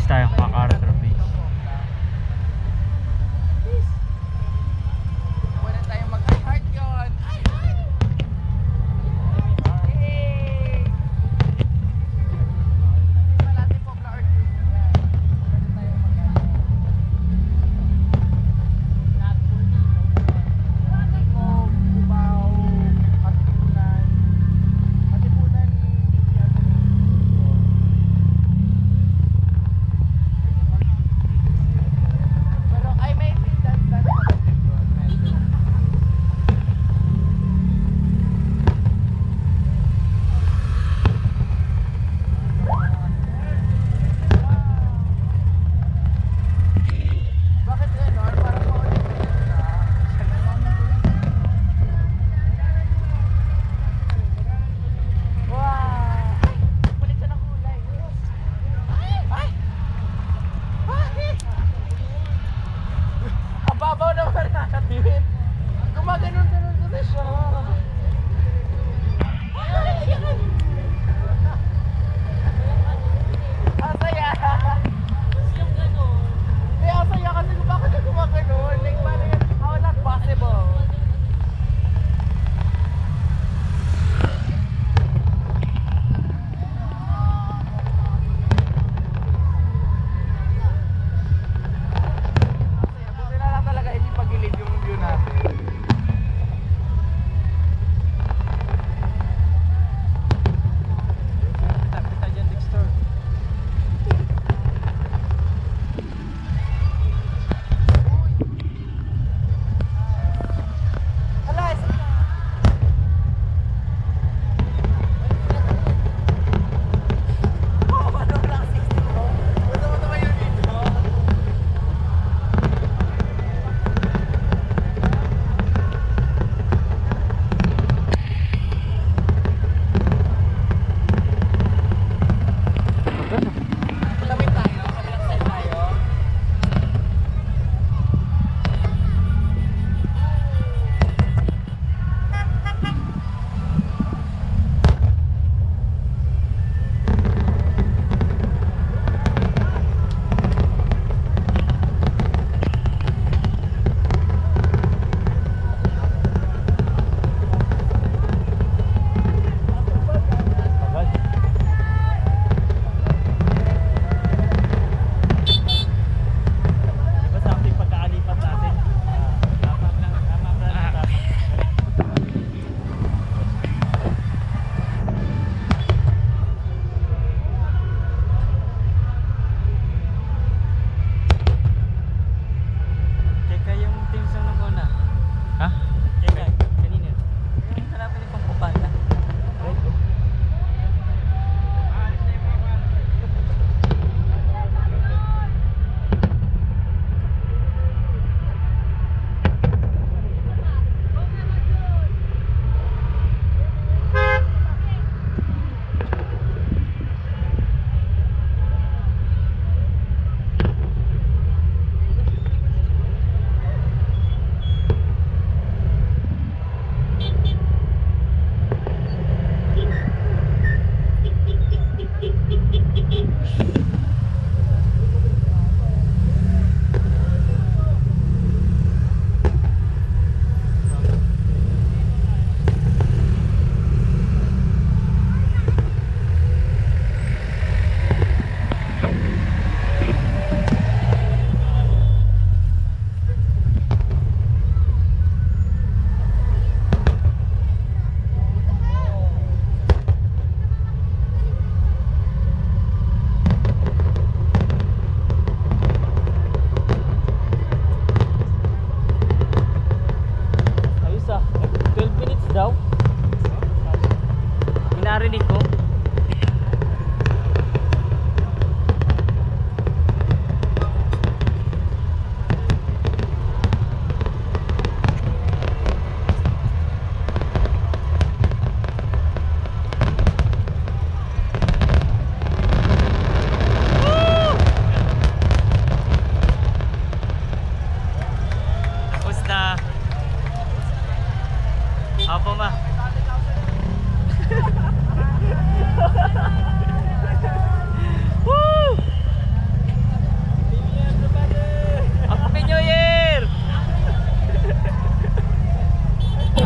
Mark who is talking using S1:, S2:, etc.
S1: tayo, MacArthur Base.
S2: Pwede tayong mag-heart yun. Ay, ay! Hey! Kasi malati po na Earth yun. Pwede tayong mag-heart. Cubao, Katipunan. Katipunan, pero I may feel that medyo. Bakit gano'n? Parang maulit-ulit na. Wow! Kulit siya ng kulay. Ay! Ay! Ay! Ang babaw naman nakatipid. Gumaganon-ganon kasi siya. Ay! Ayan! Ang saya! Yung ganon. Kaya ang saya kasi kung bakit siya gumaganon. Like, paano yan? How is that possible? Buti na lang talaga hindi pagilid yung view natin.
S1: Kita dyan, Dexter.
S2: Hala, isa na. Oh, ano lang 60 mo? Gusto mo naman yung video? Malamit tayo, kabilang side tayo.
S1: Agad. Diba sa ating pagkaalipat natin? Tama lang tayo. Teka yung things na nung una. Ha? Teka, kanina.
S2: Hanapin yung pangkupanda.
S1: Right, oh. Ayos ah. 12 minutes daw. Inarinig ko. Tapos na. Apo ma.